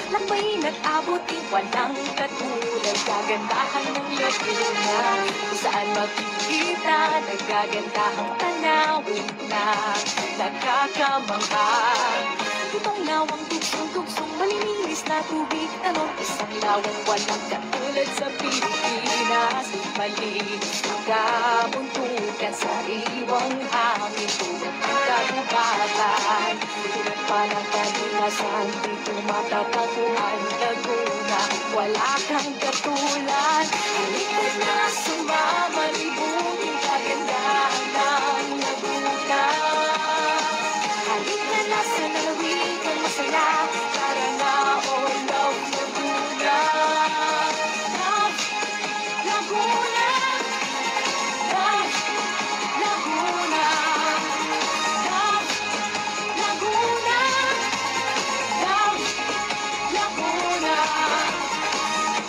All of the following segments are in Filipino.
Lakbay nag-abuti, walang katulad. Kagandahan ng Laguna, kung saan makikita nagagandahang tanawin na nakakamangha. Itong lawang tugsong-tugsong, malilinis na tubig, talong isang lawang walang katulad sa Pilipinas. Malinis ang kabuntukan sa iwang hangin, tulad ng kagubatan. Tulad pa ng kalinasan, dito matatagpuan Laguna, wala kang katulad. Halika na sumama, libutin kagandahan ng Laguna. Halika na sa lalawigan masaya, tara na, oh love Laguna. Love Laguna, love Laguna, love Laguna, love Laguna.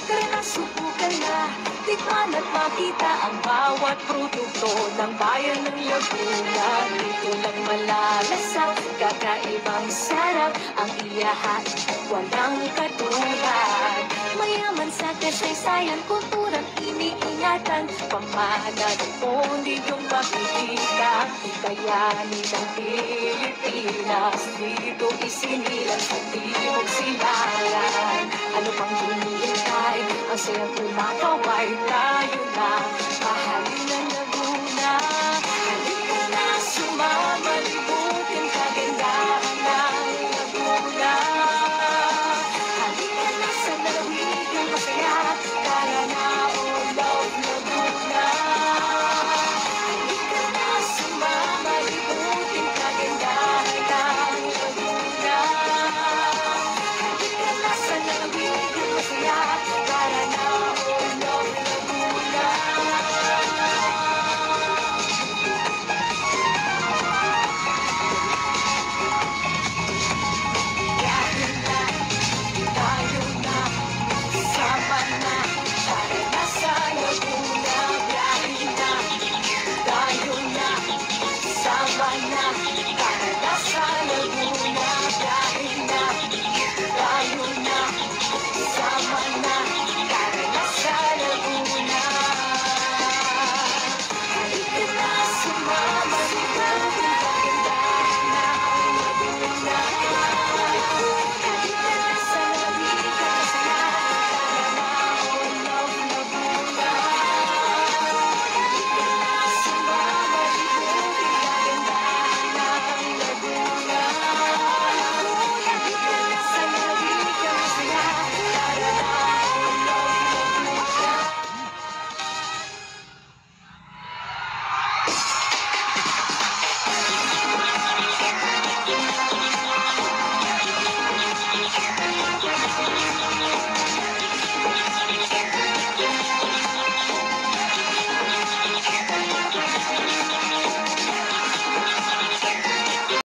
Tara na, subukan na, tikman at makita ang bawat produkto ng bayan ng Laguna. Dito lang malalasaw, kakaibang sarap ang iyahat, walang katulad. Mayaman sa kasaysayan, kulturang iniingatan, pamana ng pundiyong makikita. Kayanin ng Pilipinas, dito isinilang sa timog silangan. Ano pang hinihintay, ang sayang kumakaway, tayo na